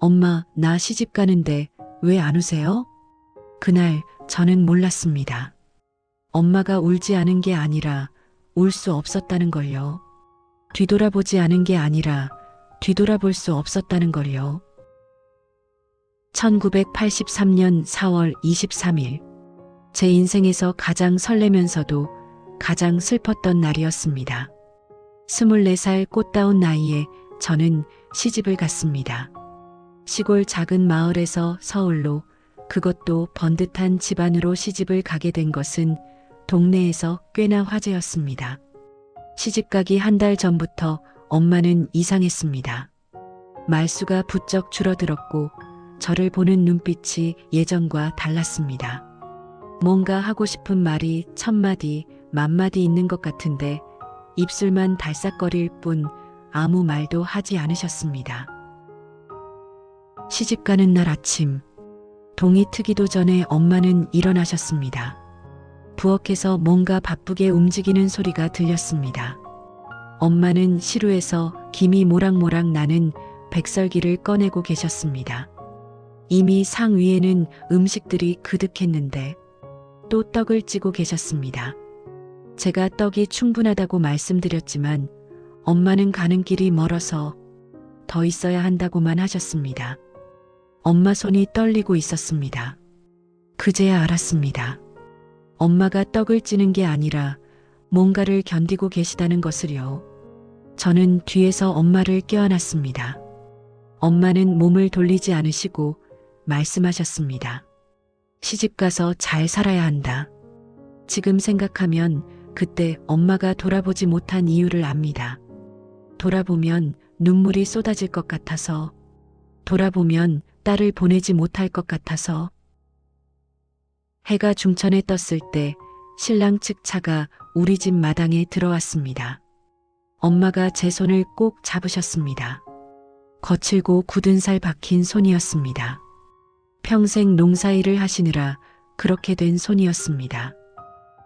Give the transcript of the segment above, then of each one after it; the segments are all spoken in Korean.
엄마, 나 시집 가는데 왜 안 오세요? 그날 저는 몰랐습니다. 엄마가 울지 않은 게 아니라 울 수 없었다는 걸요. 뒤돌아보지 않은 게 아니라 뒤돌아볼 수 없었다는 걸요. 1983년 4월 23일. 제 인생에서 가장 설레면서도 가장 슬펐던 날이었습니다. 24살 꽃다운 나이에 저는 시집을 갔습니다. 시골 작은 마을에서 서울로, 그것도 번듯한 집안으로 시집을 가게 된 것은 동네에서 꽤나 화제였습니다. 시집가기 한 달 전부터 엄마는 이상했습니다. 말수가 부쩍 줄어들었고 저를 보는 눈빛이 예전과 달랐습니다. 뭔가 하고 싶은 말이 1000마디, 10,000마디 있는 것 같은데 입술만 달싹거릴 뿐 아무 말도 하지 않으셨습니다. 시집가는 날 아침, 동이 트기도 전에 엄마는 일어나셨습니다. 부엌에서 뭔가 바쁘게 움직이는 소리가 들렸습니다. 엄마는 시루에서 김이 모락모락 나는 백설기를 꺼내고 계셨습니다. 이미 상 위에는 음식들이 그득했는데 또 떡을 찌고 계셨습니다. 제가 떡이 충분하다고 말씀드렸지만 엄마는 가는 길이 멀어서 더 있어야 한다고만 하셨습니다. 엄마 손이 떨리고 있었습니다. 그제야 알았습니다. 엄마가 떡을 찌는 게 아니라 뭔가를 견디고 계시다는 것을요. 저는 뒤에서 엄마를 껴안았습니다. 엄마는 몸을 돌리지 않으시고 말씀하셨습니다. 시집가서 잘 살아야 한다. 지금 생각하면 그때 엄마가 돌아보지 못한 이유를 압니다. 돌아보면 눈물이 쏟아질 것 같아서, 돌아보면 딸을 보내지 못할 것 같아서. 해가 중천에 떴을 때 신랑 측 차가 우리 집 마당에 들어왔습니다. 엄마가 제 손을 꼭 잡으셨습니다. 거칠고 굳은 살 박힌 손이었습니다. 평생 농사일을 하시느라 그렇게 된 손이었습니다.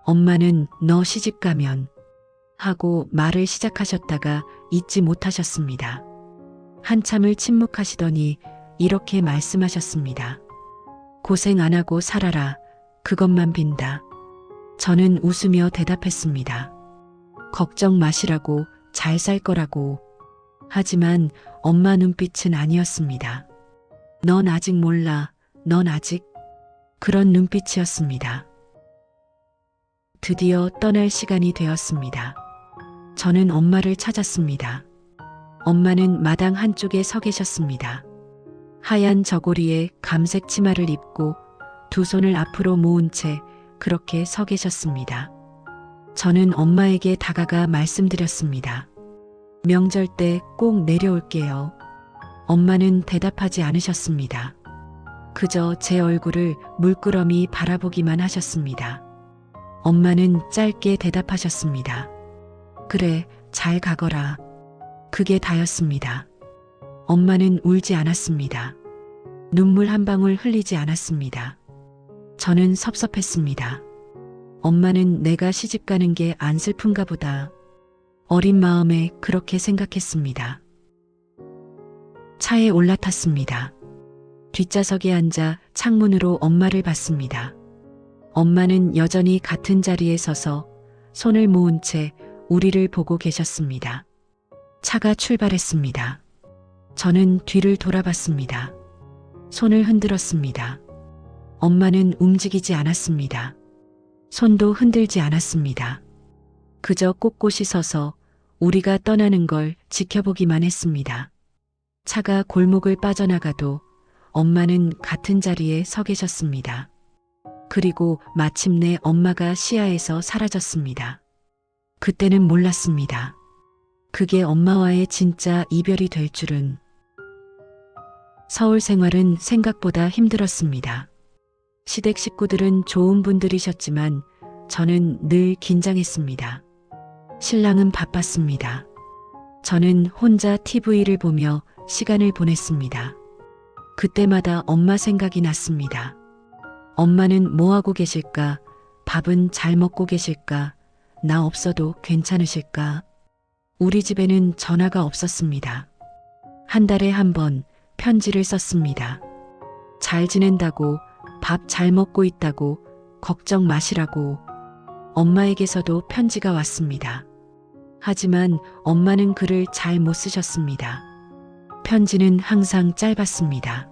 엄마는 너 시집 가면 하고 말을 시작하셨다가 잊지 못하셨습니다. 한참을 침묵하시더니 이렇게 말씀하셨습니다. 고생 안 하고 살아라. 그것만 빈다. 저는 웃으며 대답했습니다. 걱정 마시라고, 잘 살 거라고. 하지만 엄마 눈빛은 아니었습니다. 넌 아직 몰라. 넌 아직. 그런 눈빛이었습니다. 드디어 떠날 시간이 되었습니다. 저는 엄마를 찾았습니다. 엄마는 마당 한쪽에 서 계셨습니다. 하얀 저고리에 감색 치마를 입고 두 손을 앞으로 모은 채 그렇게 서 계셨습니다. 저는 엄마에게 다가가 말씀드렸습니다. 명절 때 꼭 내려올게요. 엄마는 대답하지 않으셨습니다. 그저 제 얼굴을 물끄러미 바라보기만 하셨습니다. 엄마는 짧게 대답하셨습니다. 그래, 잘 가거라. 그게 다였습니다. 엄마는 울지 않았습니다. 눈물 한 방울 흘리지 않았습니다. 저는 섭섭했습니다. 엄마는 내가 시집 가는 게 안 슬픈가 보다. 어린 마음에 그렇게 생각했습니다. 차에 올라탔습니다. 뒷좌석에 앉아 창문으로 엄마를 봤습니다. 엄마는 여전히 같은 자리에 서서 손을 모은 채 우리를 보고 계셨습니다. 차가 출발했습니다. 저는 뒤를 돌아봤습니다. 손을 흔들었습니다. 엄마는 움직이지 않았습니다. 손도 흔들지 않았습니다. 그저 꼿꼿이 서서 우리가 떠나는 걸 지켜보기만 했습니다. 차가 골목을 빠져나가도 엄마는 같은 자리에 서 계셨습니다. 그리고 마침내 엄마가 시야에서 사라졌습니다. 그때는 몰랐습니다. 그게 엄마와의 진짜 이별이 될 줄은. 서울 생활은 생각보다 힘들었습니다. 시댁 식구들은 좋은 분들이셨지만 저는 늘 긴장했습니다. 신랑은 바빴습니다. 저는 혼자 TV를 보며 시간을 보냈습니다. 그때마다 엄마 생각이 났습니다. 엄마는 뭐하고 계실까? 밥은 잘 먹고 계실까? 나 없어도 괜찮으실까? 우리 집에는 전화가 없었습니다. 한 달에 한 번, 편지를 썼습니다. 잘 지낸다고, 밥 잘 먹고 있다고, 걱정 마시라고. 엄마에게서도 편지가 왔습니다. 하지만 엄마는 글을 잘 못 쓰셨습니다. 편지는 항상 짧았습니다.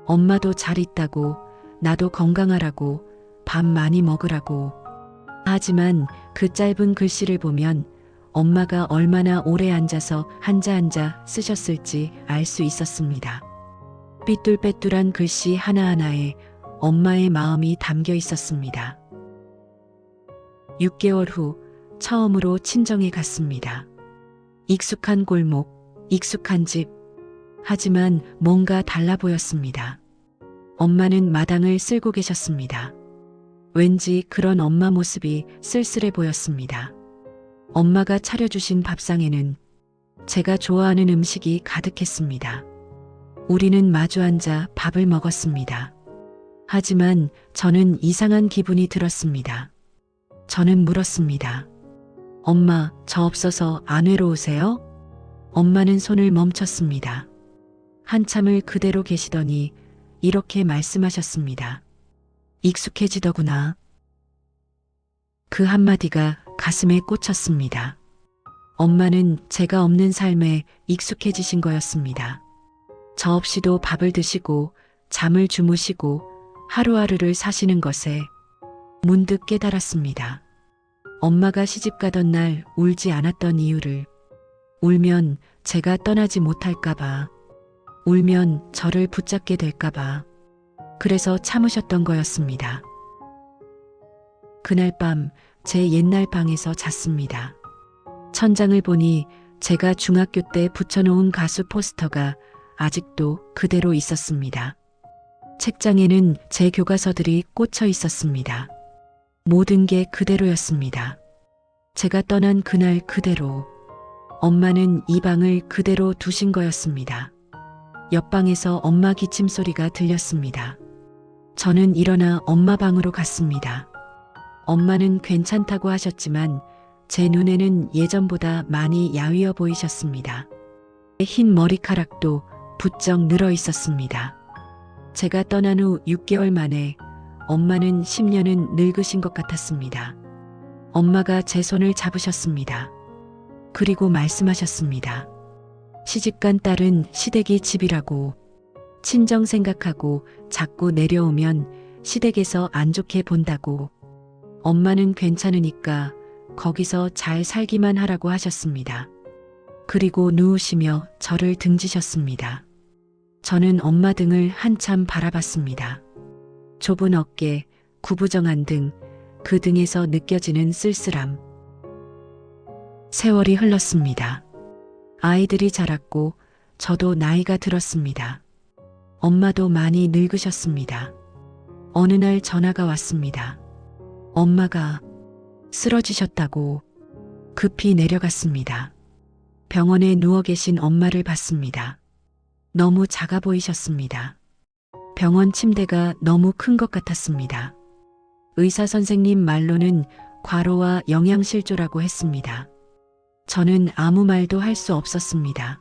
엄마도 잘 있다고, 나도 건강하라고, 밥 많이 먹으라고. 하지만 그 짧은 글씨를 보면 엄마가 얼마나 오래 앉아서 한자 쓰셨을지 알 수 있었습니다. 삐뚤빼뚤한 글씨 하나하나에 엄마의 마음이 담겨 있었습니다. 6개월 후 처음으로 친정에 갔습니다. 익숙한 골목, 익숙한 집. 하지만 뭔가 달라 보였습니다. 엄마는 마당을 쓸고 계셨습니다. 왠지 그런 엄마 모습이 쓸쓸해 보였습니다. 엄마가 차려주신 밥상에는 제가 좋아하는 음식이 가득했습니다. 우리는 마주 앉아 밥을 먹었습니다. 하지만 저는 이상한 기분이 들었습니다. 저는 물었습니다. 엄마, 저 없어서 안 외로우세요? 엄마는 손을 멈췄습니다. 한참을 그대로 계시더니 이렇게 말씀하셨습니다. 익숙해지더구나. 그 한마디가 가슴에 꽂혔습니다. 엄마는 제가 없는 삶에 익숙해지신 거였습니다. 저 없이도 밥을 드시고 잠을 주무시고 하루하루를 사시는 것에 문득 깨달았습니다. 엄마가 시집 가던 날 울지 않았던 이유를. 울면 제가 떠나지 못할까봐. 울면 저를 붙잡게 될까봐. 그래서 참으셨던 거였습니다. 그날 밤 제 옛날 방에서 잤습니다. 천장을 보니 제가 중학교 때 붙여놓은 가수 포스터가 아직도 그대로 있었습니다. 책장에는 제 교과서들이 꽂혀 있었습니다. 모든 게 그대로였습니다. 제가 떠난 그날 그대로. 엄마는 이 방을 그대로 두신 거였습니다. 옆방에서 엄마 기침 소리가 들렸습니다. 저는 일어나 엄마 방으로 갔습니다. 엄마는 괜찮다고 하셨지만 제 눈에는 예전보다 많이 야위어 보이셨습니다. 흰 머리카락도 부쩍 늘어 있었습니다. 제가 떠난 후 6개월 만에 엄마는 10년은 늙으신 것 같았습니다. 엄마가 제 손을 잡으셨습니다. 그리고 말씀하셨습니다. 시집간 딸은 시댁이 집이라고. 친정 생각하고 자꾸 내려오면 시댁에서 안 좋게 본다고. 엄마는 괜찮으니까 거기서 잘 살기만 하라고 하셨습니다. 그리고 누우시며 저를 등지셨습니다. 저는 엄마 등을 한참 바라봤습니다. 좁은 어깨, 구부정한 등, 그 등에서 느껴지는 쓸쓸함. 세월이 흘렀습니다. 아이들이 자랐고 저도 나이가 들었습니다. 엄마도 많이 늙으셨습니다. 어느 날 전화가 왔습니다. 엄마가 쓰러지셨다고. 급히 내려갔습니다. 병원에 누워 계신 엄마를 봤습니다. 너무 작아 보이셨습니다. 병원 침대가 너무 큰 것 같았습니다. 의사 선생님 말로는 과로와 영양실조라고 했습니다. 저는 아무 말도 할 수 없었습니다.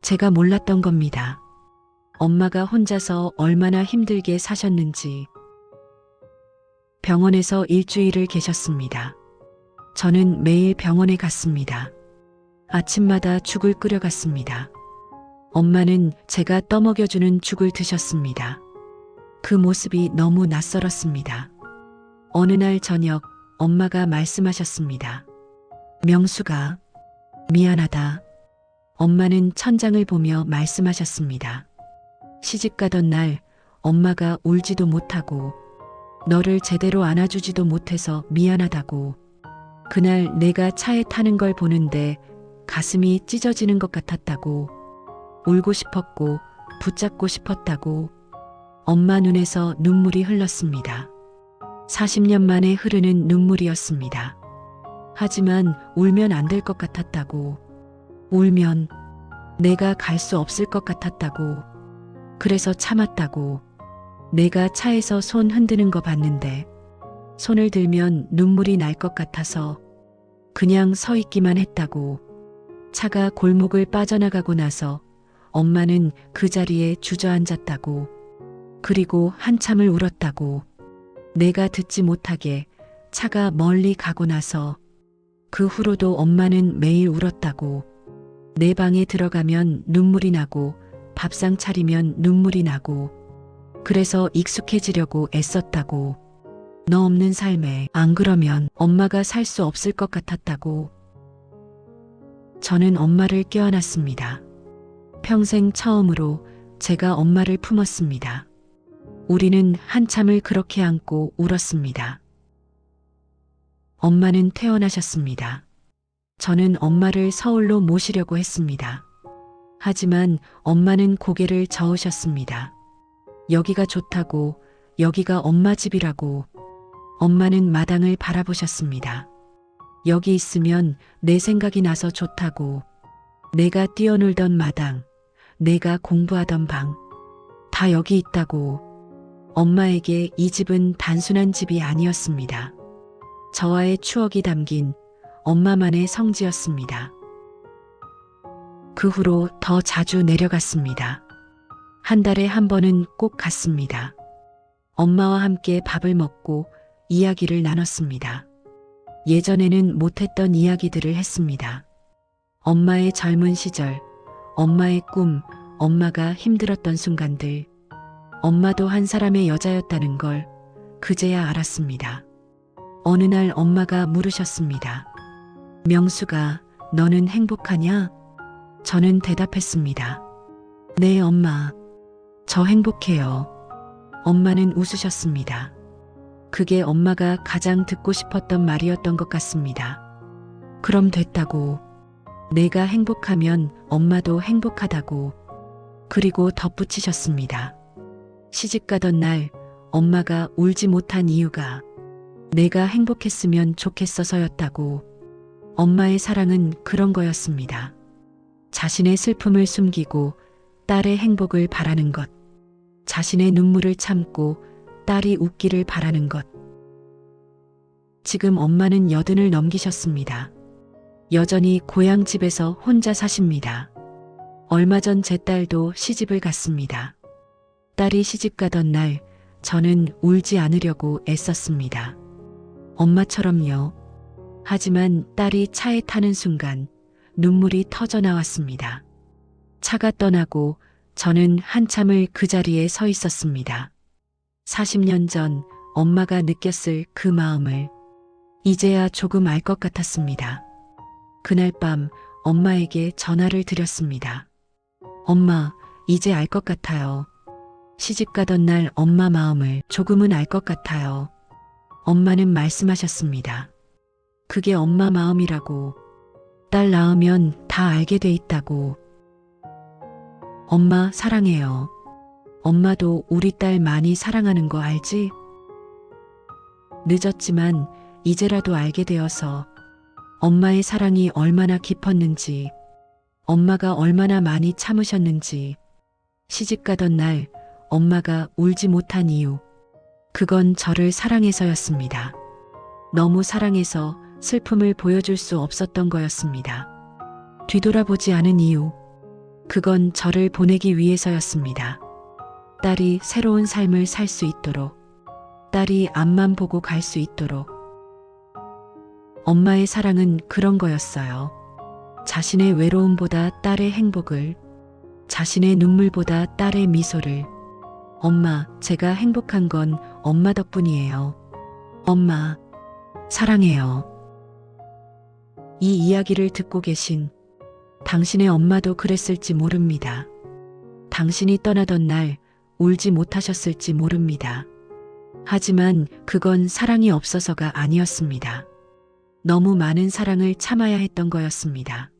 제가 몰랐던 겁니다. 엄마가 혼자서 얼마나 힘들게 사셨는지. 병원에서 일주일을 계셨습니다. 저는 매일 병원에 갔습니다. 아침마다 죽을 끓여갔습니다. 엄마는 제가 떠먹여주는 죽을 드셨습니다. 그 모습이 너무 낯설었습니다. 어느 날 저녁 엄마가 말씀하셨습니다. 명수가 미안하다. 엄마는 천장을 보며 말씀하셨습니다. 시집가던 날 엄마가 울지도 못하고 너를 제대로 안아주지도 못해서 미안하다고. 그날 내가 차에 타는 걸 보는데 가슴이 찢어지는 것 같았다고. 울고 싶었고 붙잡고 싶었다고. 엄마 눈에서 눈물이 흘렀습니다. 40년 만에 흐르는 눈물이었습니다. 하지만 울면 안 될 것 같았다고. 울면 내가 갈 수 없을 것 같았다고. 그래서 참았다고. 내가 차에서 손 흔드는 거 봤는데 손을 들면 눈물이 날 것 같아서 그냥 서 있기만 했다고. 차가 골목을 빠져나가고 나서 엄마는 그 자리에 주저앉았다고, 그리고 한참을 울었다고, 내가 듣지 못하게 차가 멀리 가고 나서 그 후로도 엄마는 매일 울었다고, 내 방에 들어가면 눈물이 나고 밥상 차리면 눈물이 나고, 그래서 익숙해지려고 애썼다고, 너 없는 삶에 안 그러면 엄마가 살 수 없을 것 같았다고. 저는 엄마를 껴안았습니다. 평생 처음으로 제가 엄마를 품었습니다. 우리는 한참을 그렇게 안고 울었습니다. 엄마는 퇴원하셨습니다. 저는 엄마를 서울로 모시려고 했습니다. 하지만 엄마는 고개를 저으셨습니다. 여기가 좋다고, 여기가 엄마 집이라고. 엄마는 마당을 바라보셨습니다. 여기 있으면 내 생각이 나서 좋다고. 내가 뛰어놀던 마당, 내가 공부하던 방, 다 여기 있다고. 엄마에게 이 집은 단순한 집이 아니었습니다. 저와의 추억이 담긴 엄마만의 성지였습니다. 그 후로 더 자주 내려갔습니다. 한 달에 한 번은 꼭 갔습니다. 엄마와 함께 밥을 먹고 이야기를 나눴습니다. 예전에는 못했던 이야기들을 했습니다. 엄마의 젊은 시절, 엄마의 꿈, 엄마가 힘들었던 순간들, 엄마도 한 사람의 여자였다는 걸 그제야 알았습니다. 어느 날 엄마가 물으셨습니다. 명수가, 너는 행복하냐? 저는 대답했습니다. 네, 엄마. 저 행복해요. 엄마는 웃으셨습니다. 그게 엄마가 가장 듣고 싶었던 말이었던 것 같습니다. 그럼 됐다고. 내가 행복하면 엄마도 행복하다고. 그리고 덧붙이셨습니다. 시집가던 날 엄마가 울지 못한 이유가 내가 행복했으면 좋겠어서였다고. 엄마의 사랑은 그런 거였습니다. 자신의 슬픔을 숨기고 딸의 행복을 바라는 것. 자신의 눈물을 참고 딸이 웃기를 바라는 것. 지금 엄마는 80을 넘기셨습니다. 여전히 고향집에서 혼자 사십니다. 얼마 전 제 딸도 시집을 갔습니다. 딸이 시집 가던 날 저는 울지 않으려고 애썼습니다. 엄마처럼요. 하지만 딸이 차에 타는 순간 눈물이 터져 나왔습니다. 차가 떠나고 저는 한참을 그 자리에 서 있었습니다. 40년 전 엄마가 느꼈을 그 마음을 이제야 조금 알 것 같았습니다. 그날 밤 엄마에게 전화를 드렸습니다. 엄마, 이제 알 것 같아요. 시집 가던 날 엄마 마음을 조금은 알 것 같아요. 엄마는 말씀하셨습니다. 그게 엄마 마음이라고. 딸 낳으면 다 알게 돼 있다고. 엄마 사랑해요. 엄마도 우리 딸 많이 사랑하는 거 알지? 늦었지만 이제라도 알게 되어서 엄마의 사랑이 얼마나 깊었는지, 엄마가 얼마나 많이 참으셨는지, 시집 가던 날 엄마가 울지 못한 이유, 그건 저를 사랑해서였습니다. 너무 사랑해서 슬픔을 보여줄 수 없었던 거였습니다. 뒤돌아보지 않은 이유, 그건 저를 보내기 위해서였습니다. 딸이 새로운 삶을 살 수 있도록, 딸이 앞만 보고 갈 수 있도록. 엄마의 사랑은 그런 거였어요. 자신의 외로움보다 딸의 행복을, 자신의 눈물보다 딸의 미소를. 엄마, 제가 행복한 건 엄마 덕분이에요. 엄마, 사랑해요. 이 이야기를 듣고 계신 당신의 엄마도 그랬을지 모릅니다. 당신이 떠나던 날 울지 못하셨을지 모릅니다. 하지만 그건 사랑이 없어서가 아니었습니다. 너무 많은 사랑을 참아야 했던 거였습니다.